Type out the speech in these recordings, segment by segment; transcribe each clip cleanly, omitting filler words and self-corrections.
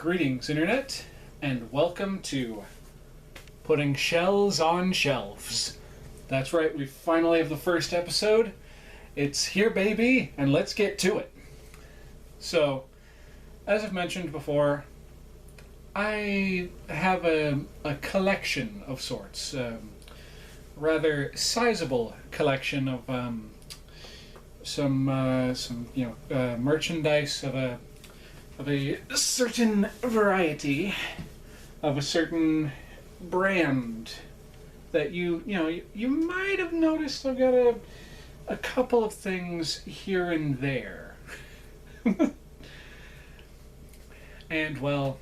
Greetings, Internet, and welcome to Putting Shells on Shelves. That's right, we finally have the first episode. It's here, baby, and let's get to it. So, as I've mentioned before, I have a collection of sorts, rather sizable collection of some merchandise of a certain variety, of a certain brand that you might have noticed. I've got a couple of things here and there. And well,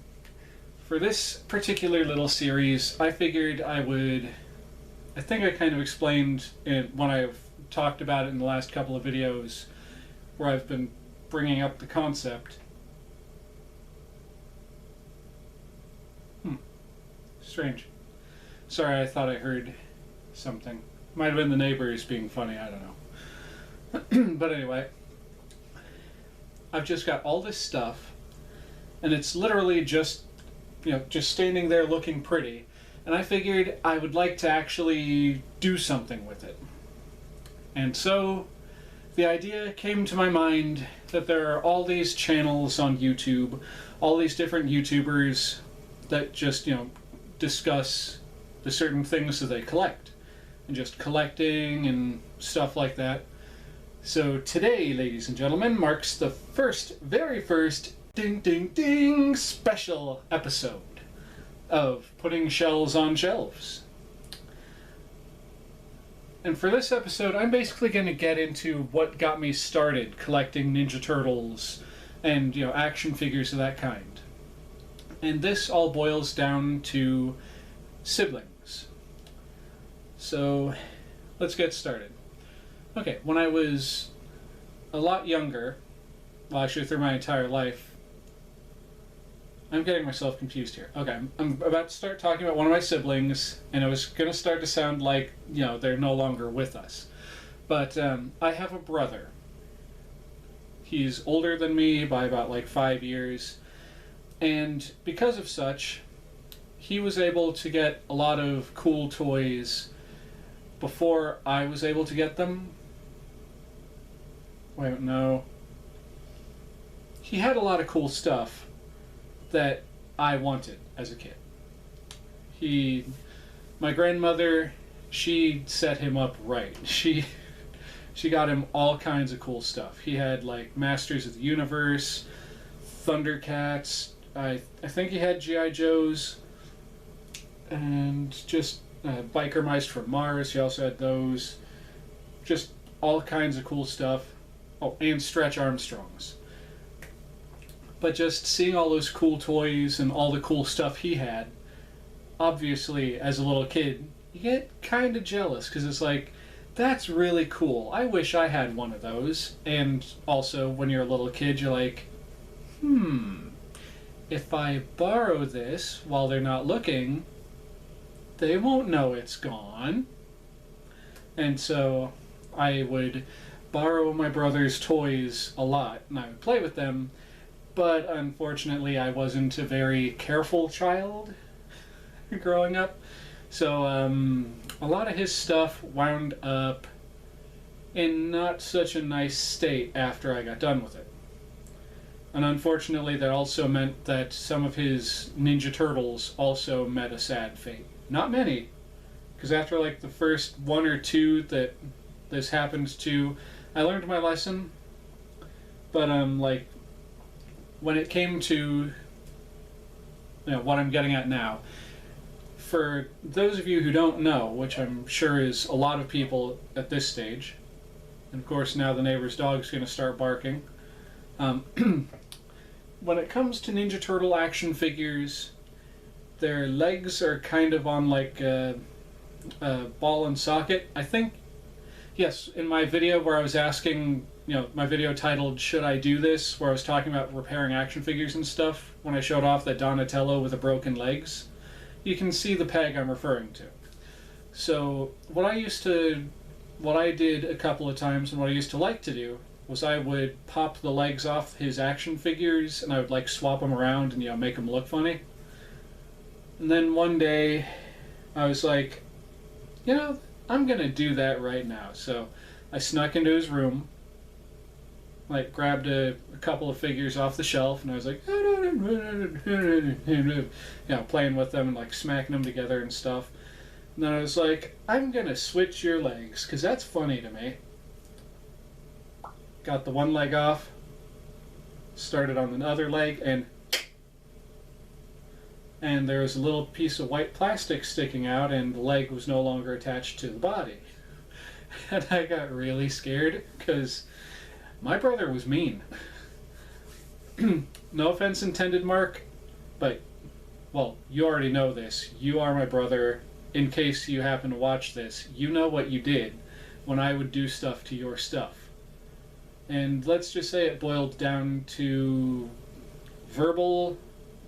for this particular little series, I figured I think I kind of explained it when I've talked about it in the last couple of videos where I've been bringing up the concept. Strange. Sorry, I thought I heard something. Might have been the neighbors being funny, I don't know. But anyway, I've just got all this stuff, and it's literally just standing there looking pretty, and I figured I would like to actually do something with it. And so the idea came to my mind that there are all these channels on YouTube, all these different YouTubers that just, discuss the certain things that they collect, and just collecting and stuff like that. So today, ladies and gentlemen, marks the very first ding ding ding special episode of Putting Shells on Shelves. And for this episode, I'm basically going to get into what got me started collecting Ninja Turtles and action figures of that kind. And this all boils down to siblings. So let's get started. Okay, when I was a lot younger, well, actually through my entire life, I'm getting myself confused here. Okay, I'm about to start talking about one of my siblings, and it was going to start to sound like, they're no longer with us. But I have a brother. He's older than me by about 5 years. And because of such, he was able to get a lot of cool toys before I was able to get them. Wait, no. He had a lot of cool stuff that I wanted as a kid. My grandmother, she set him up right. She got him all kinds of cool stuff. He had Masters of the Universe, Thundercats, I think he had G.I. Joes, and just Biker Mice from Mars. He also had those. Just all kinds of cool stuff. Oh, and Stretch Armstrongs. But just seeing all those cool toys and all the cool stuff he had, obviously, as a little kid, you get kind of jealous, because it's that's really cool. I wish I had one of those. And also, when you're a little kid, you're like, if I borrow this while they're not looking, they won't know it's gone. And so I would borrow my brother's toys a lot, and I would play with them, but unfortunately I wasn't a very careful child growing up. So a lot of his stuff wound up in not such a nice state after I got done with it. And unfortunately, that also meant that some of his Ninja Turtles also met a sad fate. Not many, because after the first one or two that this happened to, I learned my lesson. But when it came to what I'm getting at now, for those of you who don't know, which I'm sure is a lot of people at this stage, and of course now the neighbor's dog's going to start barking. When it comes to Ninja Turtle action figures, their legs are kind of on a ball and socket. I think, yes, in my video where I was asking, my video titled "Should I Do This?", where I was talking about repairing action figures and stuff, when I showed off that Donatello with the broken legs, you can see the peg I'm referring to. So what I did a couple of times, and what I used to like to do, was I would pop the legs off his action figures and I would like swap them around and make them look funny. And then one day I was like, I'm gonna do that right now. So I snuck into his room, like grabbed a couple of figures off the shelf, and I was like, playing with them and like smacking them together and stuff. And then I was like, I'm gonna switch your legs because that's funny to me. Got the one leg off, started on the other leg, and there was a little piece of white plastic sticking out, and the leg was no longer attached to the body. And I got really scared because my brother was mean. No offense intended, Mark, but, well, you already know this. You are my brother. In case you happen to watch this, you know what you did when I would do stuff to your stuff. And let's just say it boiled down to verbal,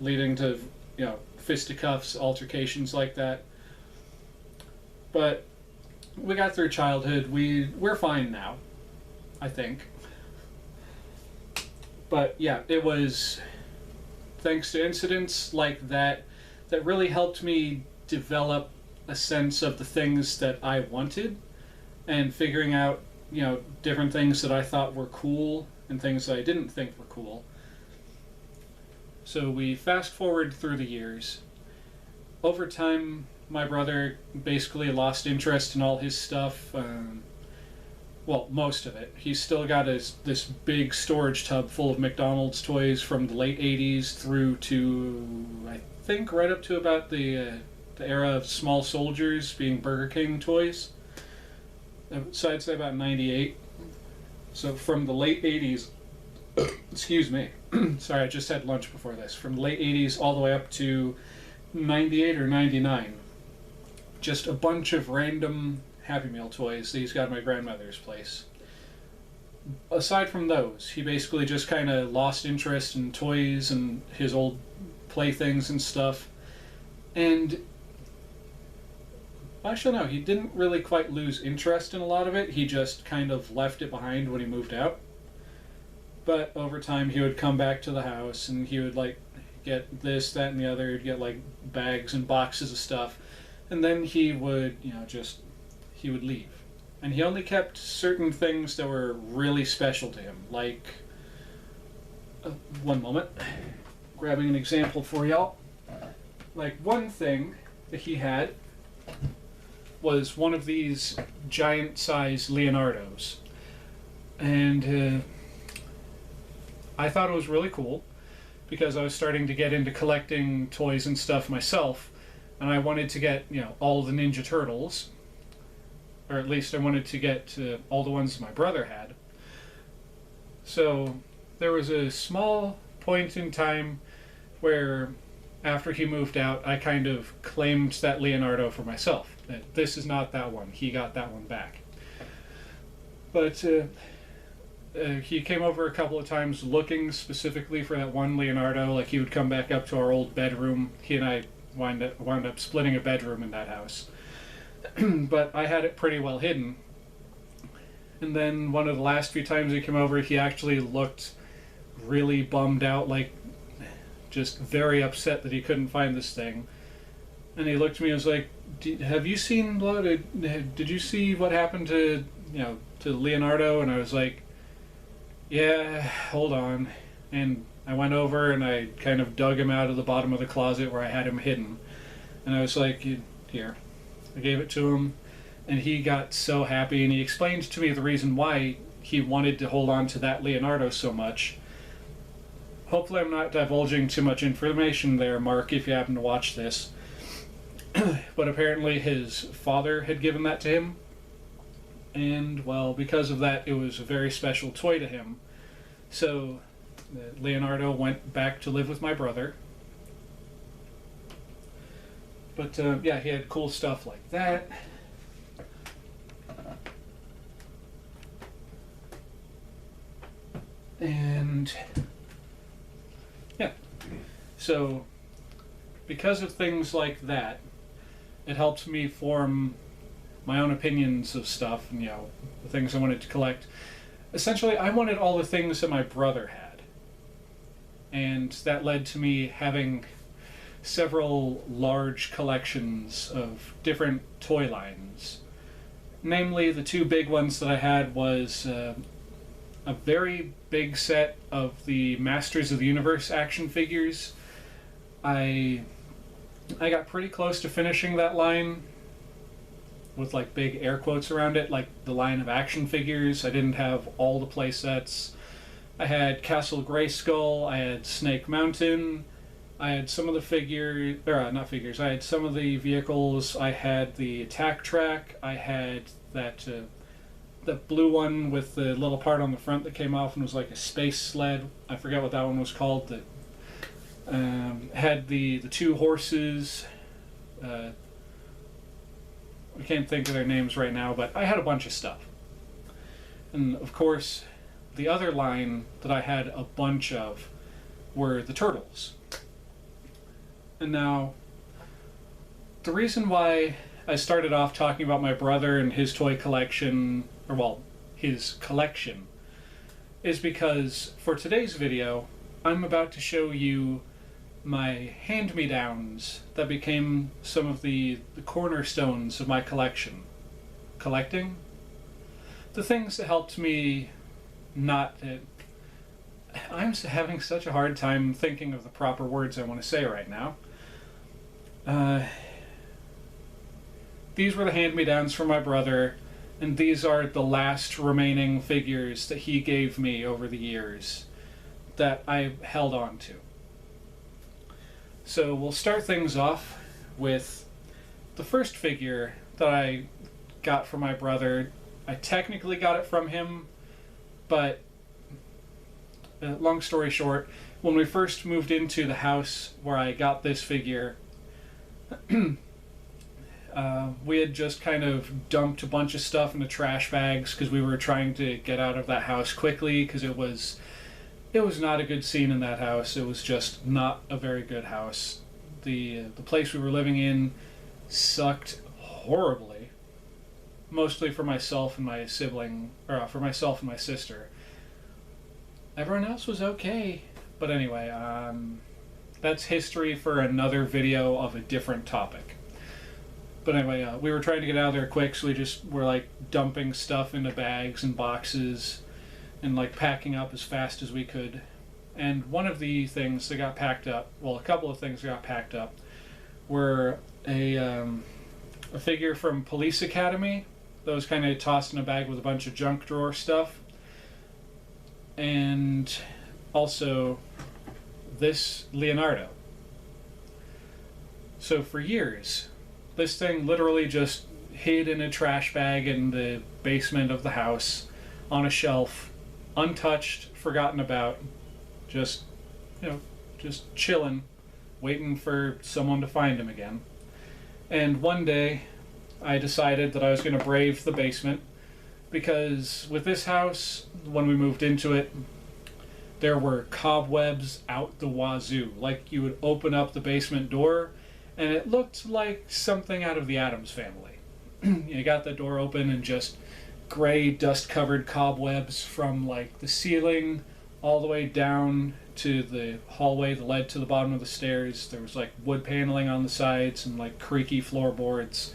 leading to, fisticuffs, altercations like that. But we got through childhood. We're fine now, I think. But yeah, it was thanks to incidents like that that really helped me develop a sense of the things that I wanted and figuring out, different things that I thought were cool and things that I didn't think were cool. So we fast forward through the years. Over time, my brother basically lost interest in all his stuff. Well, most of it. He's still got this big storage tub full of McDonald's toys from the late 80s through to, I think, right up to about the era of Small Soldiers being Burger King toys. So I'd say about 98. So from the late 80s, excuse me, sorry, I just had lunch before this. From the late 80s all the way up to 98 or 99. Just a bunch of random Happy Meal toys that he's got at my grandmother's place. Aside from those, he basically just kind of lost interest in toys and his old playthings and stuff. And actually, no, he didn't really quite lose interest in a lot of it. He just kind of left it behind when he moved out. But over time, he would come back to the house and he would like get this, that, and the other. He'd get like bags and boxes of stuff. And then he would, he would leave. And he only kept certain things that were really special to him. Like, one moment, grabbing an example for y'all. Like, one thing that he had was one of these giant-sized Leonardos. And I thought it was really cool because I was starting to get into collecting toys and stuff myself. And I wanted to get, all the Ninja Turtles. Or at least I wanted to get all the ones my brother had. So there was a small point in time where after he moved out, I kind of claimed that Leonardo for myself. That this is not that one. He got that one back. But he came over a couple of times looking specifically for that one Leonardo. Like he would come back up to our old bedroom. He and I wound up splitting a bedroom in that house. But I had it pretty well hidden. And then one of the last few times he came over, he actually looked really bummed out, like just very upset that he couldn't find this thing. And he looked at me and was like, have you seen did you see what happened to Leonardo? And I was like, yeah, hold on. And I went over and I kind of dug him out of the bottom of the closet where I had him hidden. And I was like, here. I gave it to him, and he got so happy, and he explained to me the reason why he wanted to hold on to that Leonardo so much. Hopefully I'm not divulging too much information there, Mark, if you happen to watch this. But apparently his father had given that to him, and, well, because of that, it was a very special toy to him. So Leonardo went back to live with my brother. But, yeah, he had cool stuff like that. And, yeah. So, because of things like that, it helped me form my own opinions of stuff and, the things I wanted to collect. essentially, I wanted all the things that my brother had. And that led to me having several large collections of different toy lines. Namely, the two big ones that I had was a very big set of the Masters of the Universe action figures. I got pretty close to finishing that line with like big air quotes around it, like the line of action figures. I didn't have all the play sets. I had Castle Grayskull, I had Snake Mountain, I had some of the figures, or not figures, I had some of the vehicles, I had the attack track, I had that the blue one with the little part on the front that came off and was like a space sled. I forget what that one was called. That had the two horses. I can't think of their names right now, but I had a bunch of stuff. And of course, the other line that I had a bunch of were the turtles. And now, the reason why I started off talking about my brother and his toy collection, or well, his collection, is because for today's video, I'm about to show you my hand-me-downs that became some of the cornerstones of my collection. Collecting? The things that helped me not... I'm having such a hard time thinking of the proper words I want to say right now. These were the hand-me-downs from my brother, and these are the last remaining figures that he gave me over the years that I held on to. So we'll start things off with the first figure that I got from my brother. I technically got it from him, but long story short, when we first moved into the house where I got this figure, we had just kind of dumped a bunch of stuff into trash bags because we were trying to get out of that house quickly because it was not a good scene in that house. It was just not a very good house. The place we were living in sucked horribly, mostly for myself and my sibling, or for myself and my sister. Everyone else was okay, but anyway, that's history for another video of a different topic. But anyway, we were trying to get out of there quick, so we just were like dumping stuff into bags and boxes and like packing up as fast as we could. And one of the things that got packed up, well, a couple of things that got packed up, were a figure from Police Academy that was kind of tossed in a bag with a bunch of junk drawer stuff, and also this Leonardo. So for years, this thing literally just hid in a trash bag in the basement of the house, on a shelf, untouched, forgotten about, just, just chilling, waiting for someone to find him again. And one day, I decided that I was going to brave the basement, because with this house, when we moved into it, there were cobwebs out the wazoo. Like, you would open up the basement door, and it looked like something out of the Addams Family. You got the door open and just gray, dust-covered cobwebs from like the ceiling all the way down to the hallway that led to the bottom of the stairs. There was like wood paneling on the sides and like creaky floorboards.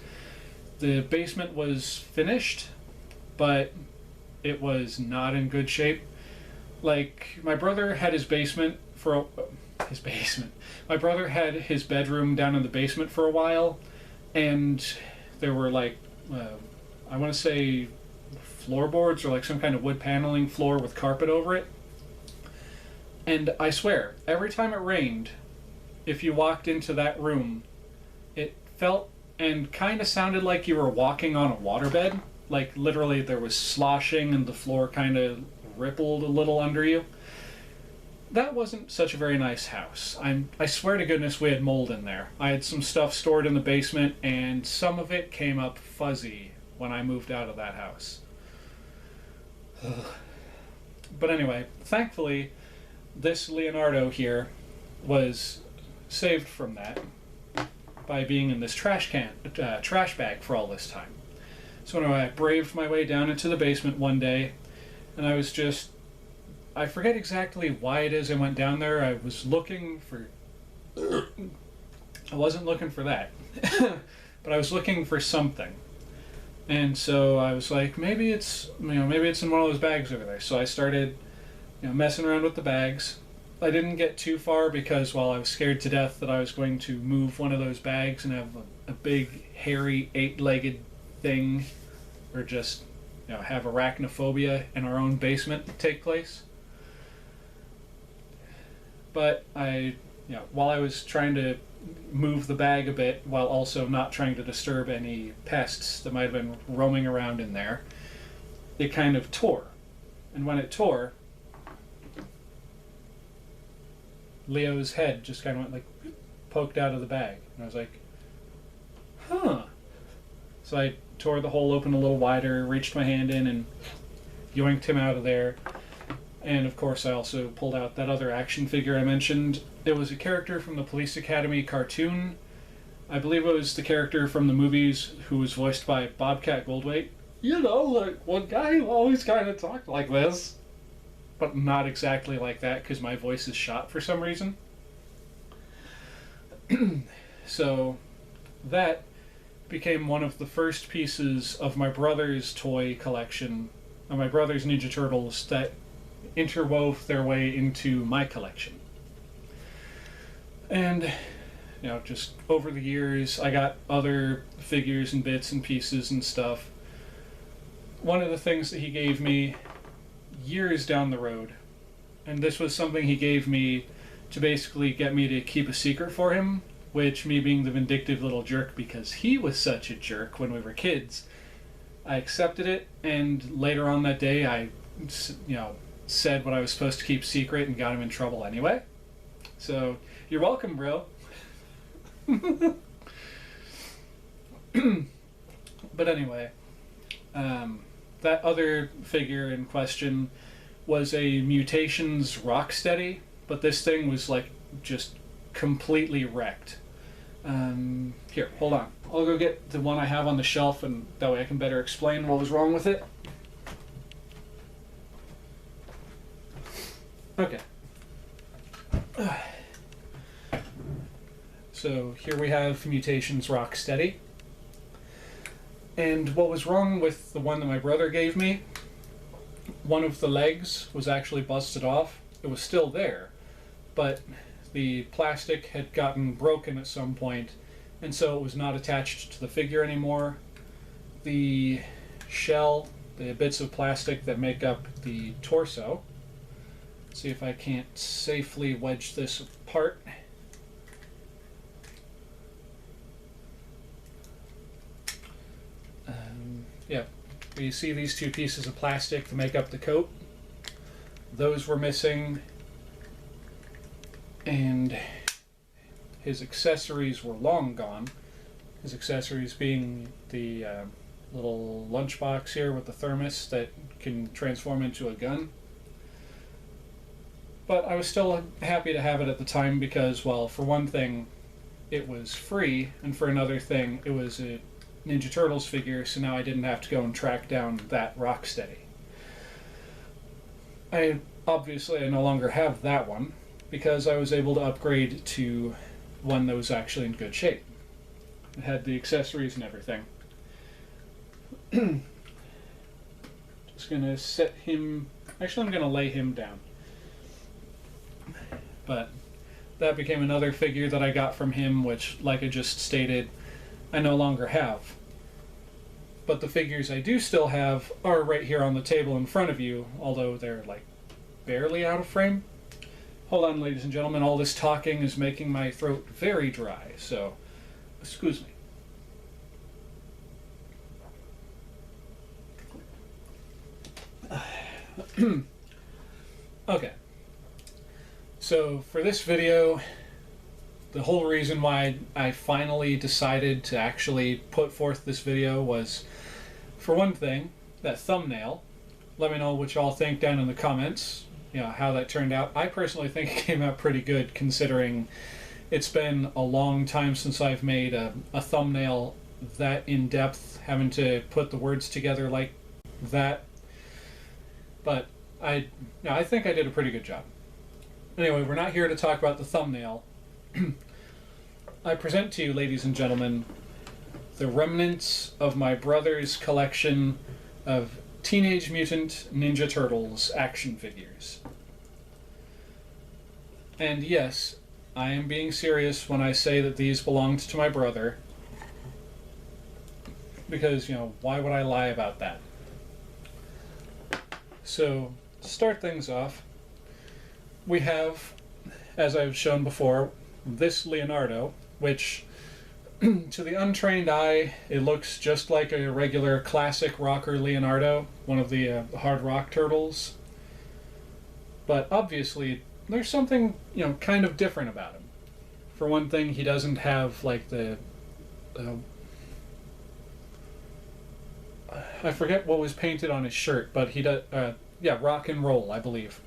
The basement was finished, but it was not in good shape. Like, my brother had his basement for his basement. My brother had his bedroom down in the basement for a while, and there were like, I want to say floorboards or like some kind of wood paneling floor with carpet over it. And I swear, every time it rained, if you walked into that room, it felt and kind of sounded like you were walking on a waterbed. Like, literally there was sloshing and the floor kind of rippled a little under you. That wasn't such a very nice house. I swear to goodness we had mold in there. I had some stuff stored in the basement, and some of it came up fuzzy when I moved out of that house. But anyway, thankfully, this Leonardo here was saved from that by being in this trash bag for all this time. So anyway, I braved my way down into the basement one day, And I forget exactly why it is I went down there. I was looking for, I wasn't looking for that, but I was looking for something. And so I was like, maybe it's in one of those bags over there. So I started, messing around with the bags. I didn't get too far because, well, I was scared to death that I was going to move one of those bags and have a big, hairy, 8-legged thing, or just, have arachnophobia in our own basement take place. But while I was trying to move the bag a bit while also not trying to disturb any pests that might have been roaming around in there, it kind of tore. And when it tore, Leo's head just kind of went like poked out of the bag. And I was like, huh. So I tore the hole open a little wider, reached my hand in and yoinked him out of there. And of course I also pulled out that other action figure I mentioned. It was a character from the Police Academy cartoon. I believe it was the character from the movies who was voiced by Bobcat Goldthwait. Like one guy who always kind of talked like this. But not exactly like that because my voice is shot for some reason. So that became one of the first pieces of my brother's toy collection, of my brother's Ninja Turtles, that interwove their way into my collection. And, just over the years, I got other figures and bits and pieces and stuff. One of the things that he gave me years down the road, and this was something he gave me to basically get me to keep a secret for him, which, me being the vindictive little jerk because he was such a jerk when we were kids, I accepted it, and later on that day I, said what I was supposed to keep secret and got him in trouble anyway. So, you're welcome, bro. But anyway, that other figure in question was a Mutations Rocksteady, but this thing was like just completely wrecked. Here, hold on. I'll go get the one I have on the shelf, and that way I can better explain what was wrong with it. Okay. So here we have Mutations Rocksteady. And what was wrong with the one that my brother gave me, one of the legs was actually busted off. It was still there, but the plastic had gotten broken at some point, and so it was not attached to the figure anymore. The shell, the bits of plastic that make up the torso, let's see if I can't safely wedge this apart. Yeah, you see these two pieces of plastic to make up the coat. Those were missing, and his accessories were long gone. His accessories being the little lunchbox here with the thermos that can transform into a gun. But I was still happy to have it at the time because, well, for one thing, it was free, and for another thing, it was a Ninja Turtles figure, so now I didn't have to go and track down that Rocksteady. I no longer have that one because I was able to upgrade to one that was actually in good shape. It had the accessories and everything. Just gonna set him, actually I'm gonna lay him down. But that became another figure that I got from him, which, like I just stated, I no longer have. But the figures I do still have are right here on the table in front of you, although they're like barely out of frame. Hold on, ladies and gentlemen, all this talking is making my throat very dry, so excuse me. Okay. So for this video, the whole reason why I finally decided to actually put forth this video was, for one thing, that thumbnail. Let me know what y'all think down in the comments, how that turned out. I personally think it came out pretty good, considering it's been a long time since I've made a thumbnail that in-depth, having to put the words together like that. But I think I did a pretty good job. Anyway, we're not here to talk about the thumbnail. I present to you, ladies and gentlemen, the remnants of my brother's collection of Teenage Mutant Ninja Turtles action figures. And yes, I am being serious when I say that these belonged to my brother. Because, why would I lie about that? So, to start things off, we have, as I've shown before, this Leonardo, which, to the untrained eye, it looks just like a regular classic rocker Leonardo, one of the hard rock turtles. But obviously, there's something, kind of different about him. For one thing, he doesn't have, like, the... I forget what was painted on his shirt, but he does... yeah, rock and roll, I believe.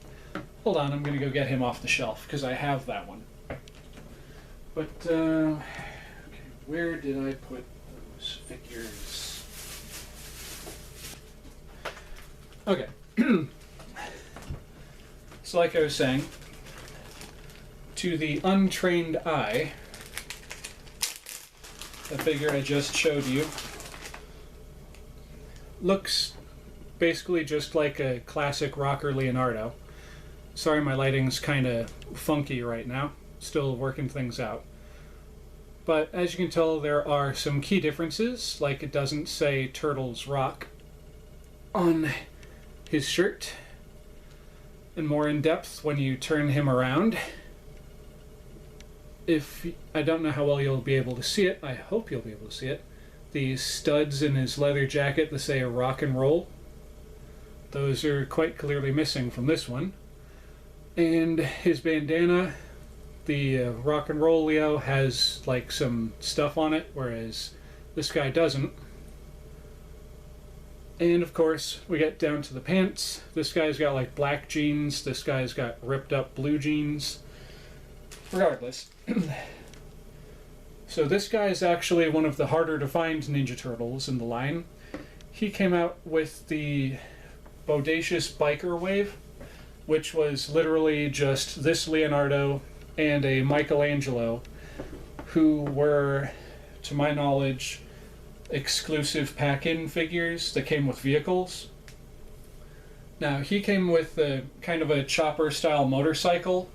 Hold on, I'm going to go get him off the shelf, because I have that one. But, okay, where did I put those figures? Okay. So like I was saying, to the untrained eye, the figure I just showed you looks basically just like a classic rocker Leonardo. Sorry, my lighting's kind of funky right now. Still working things out. But as you can tell, there are some key differences, like it doesn't say Turtles Rock on his shirt. And more in depth when you turn him around. I don't know how well you'll be able to see it. I hope you'll be able to see it. These studs in his leather jacket that say rock and roll. Those are quite clearly missing from this one. And his bandana, the rock and roll Leo, has like some stuff on it, whereas this guy doesn't. And of course, we get down to the pants. This guy's got like black jeans, this guy's got ripped up blue jeans. Regardless. So this guy is actually one of the harder to find Ninja Turtles in the line. He came out with the Bodacious Biker Wave, which was literally just this Leonardo and a Michelangelo, who were, to my knowledge, exclusive pack-in figures that came with vehicles. Now, he came with a kind of a chopper-style motorcycle.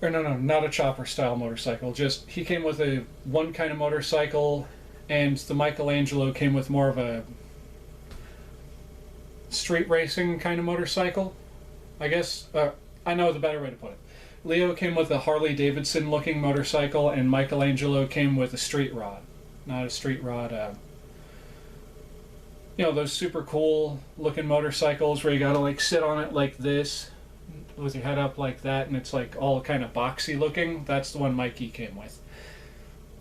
Or no, not a chopper-style motorcycle. Just, he came with one kind of motorcycle, and the Michelangelo came with more of a street racing kind of motorcycle. I guess, I know the better way to put it. Leo came with a Harley-Davidson looking motorcycle, and Michelangelo came with a street rod. Not a street rod, those super cool looking motorcycles where you gotta like sit on it like this with your head up like that, and it's like all kind of boxy looking. That's the one Mikey came with.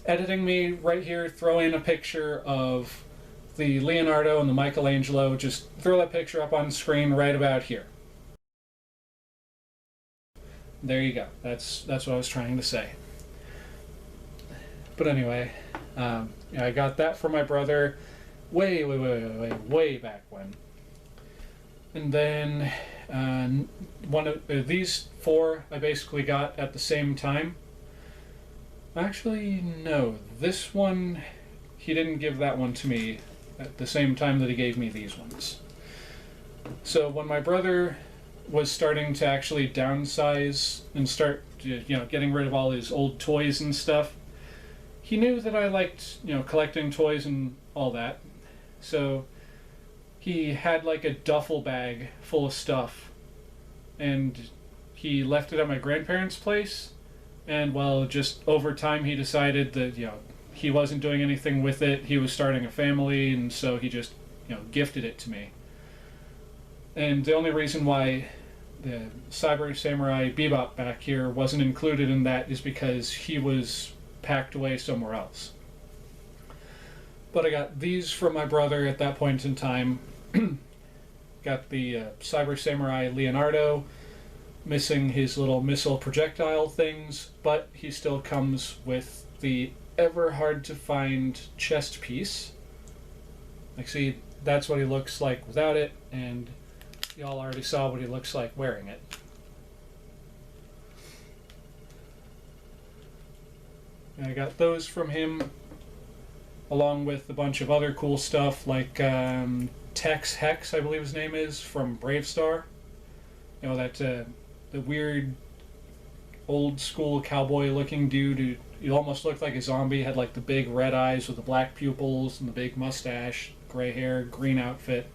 Editing me right here, throw in a picture of the Leonardo and the Michelangelo. Just throw that picture up on the screen right about here. There you go. That's what I was trying to say. But anyway, I got that for my brother way back when. And then one of these four I basically got at the same time. Actually, no. This one, he didn't give that one to me at the same time that he gave me these ones. So when my brother was starting to actually downsize and start, getting rid of all his old toys and stuff, he knew that I liked, collecting toys and all that. So he had like a duffel bag full of stuff, and he left it at my grandparents' place. And well, just over time he decided that, he wasn't doing anything with it. He was starting a family, and so he just, gifted it to me. And the only reason why the Cyber Samurai Bebop back here wasn't included in that is because he was packed away somewhere else. But I got these from my brother at that point in time. Got the Cyber Samurai Leonardo, missing his little missile projectile things, but he still comes with the ever hard to find chest piece. Like, see, that's what he looks like without it, and y'all already saw what he looks like wearing it. And I got those from him, along with a bunch of other cool stuff like Tex Hex, I believe his name is, from Bravestar. You know, that the weird old school cowboy looking dude who he almost looked like a zombie, had like the big red eyes with the black pupils and the big mustache, gray hair, green outfit.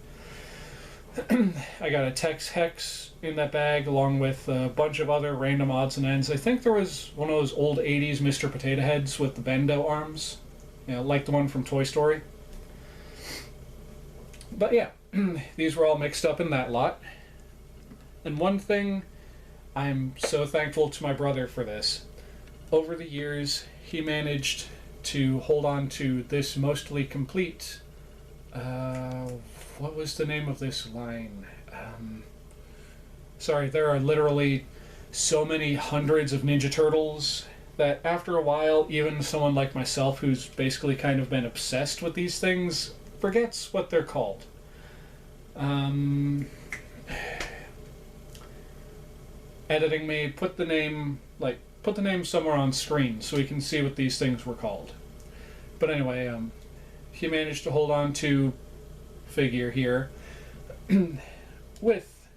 I got a Tex Hex in that bag, along with a bunch of other random odds and ends. I think there was one of those old 80s Mr. Potato Heads with the bendo arms, you know, like the one from Toy Story. But yeah, these were all mixed up in that lot. And one thing, I'm so thankful to my brother for this. Over the years, he managed to hold on to this mostly complete. What was the name of this line? Sorry, there are literally so many hundreds of Ninja Turtles that after a while, even someone like myself, who's basically kind of been obsessed with these things, forgets what they're called. Editing me, put the name somewhere on screen so we can see what these things were called. But anyway, he managed to hold on to figure here with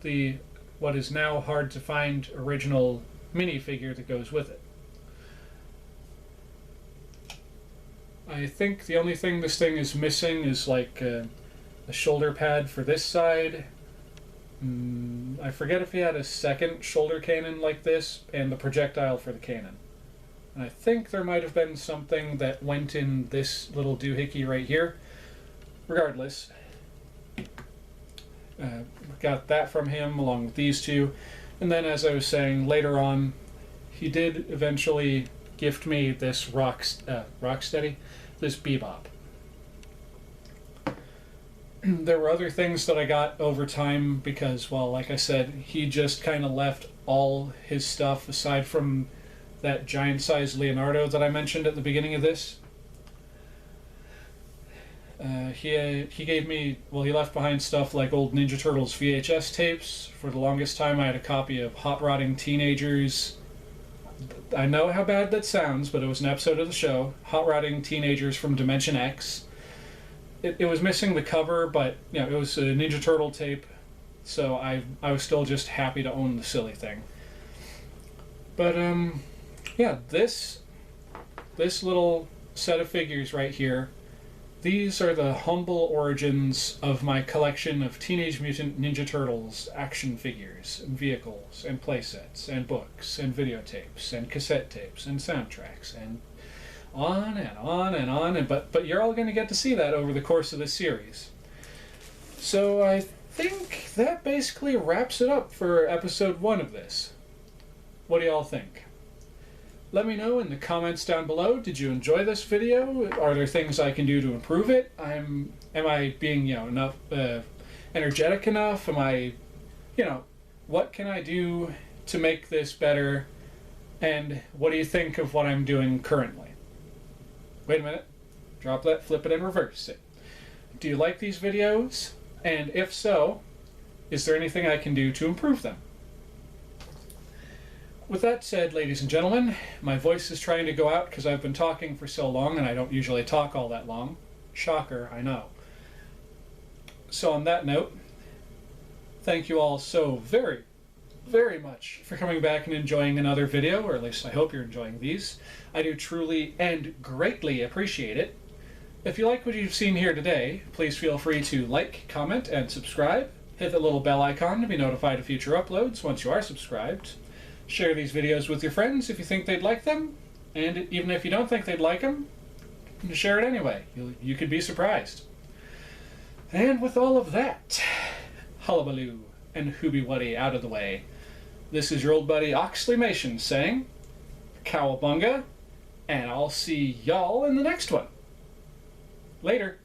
the what is now hard to find original minifigure that goes with it. I think the only thing this thing is missing is like the shoulder pad for this side. I forget if he had a second shoulder cannon like this and the projectile for the cannon. And I think there might have been something that went in this little doohickey right here. Regardless, got that from him along with these two. And then, as I was saying, later on, he did eventually gift me this Rocksteady, this Bebop. There were other things that I got over time because, well, like I said, he just kind of left all his stuff aside from that giant-sized Leonardo that I mentioned at the beginning of this. He gave me, well, he left behind stuff like old Ninja Turtles VHS tapes. For the longest time, I had a copy of Hot Rodding Teenagers. I know how bad that sounds, but it was an episode of the show. Hot Rodding Teenagers from Dimension X. It was missing the cover, but you know, it was a Ninja Turtle tape, so I was still just happy to own the silly thing. But yeah, this little set of figures right here, these are the humble origins of my collection of Teenage Mutant Ninja Turtles action figures, and vehicles, and playsets, and books, and videotapes, and cassette tapes, and soundtracks, and on and on and on. But you're all going to get to see that over the course of this series. So I think that basically wraps it up for episode 1 of this. What do y'all think? Let me know in the comments down below. Did you enjoy this video? Are there things I can do to improve it? Am I being, enough energetic enough? Am I, what can I do to make this better? And what do you think of what I'm doing currently? Wait a minute. Drop that, flip it, and reverse it. Do you like these videos? And if so, is there anything I can do to improve them? With that said, ladies and gentlemen, my voice is trying to go out because I've been talking for so long, and I don't usually talk all that long. Shocker, I know. So on that note, thank you all so very, very much for coming back and enjoying another video, or at least I hope you're enjoying these. I do truly and greatly appreciate it. If you like what you've seen here today, please feel free to like, comment, and subscribe. Hit the little bell icon to be notified of future uploads once you are subscribed. Share these videos with your friends if you think they'd like them, and even if you don't think they'd like them, share it anyway. You could be surprised. And with all of that, hullabaloo and hoobie-wuddy out of the way, this is your old buddy Oxleymations saying, cowabunga, and I'll see y'all in the next one. Later.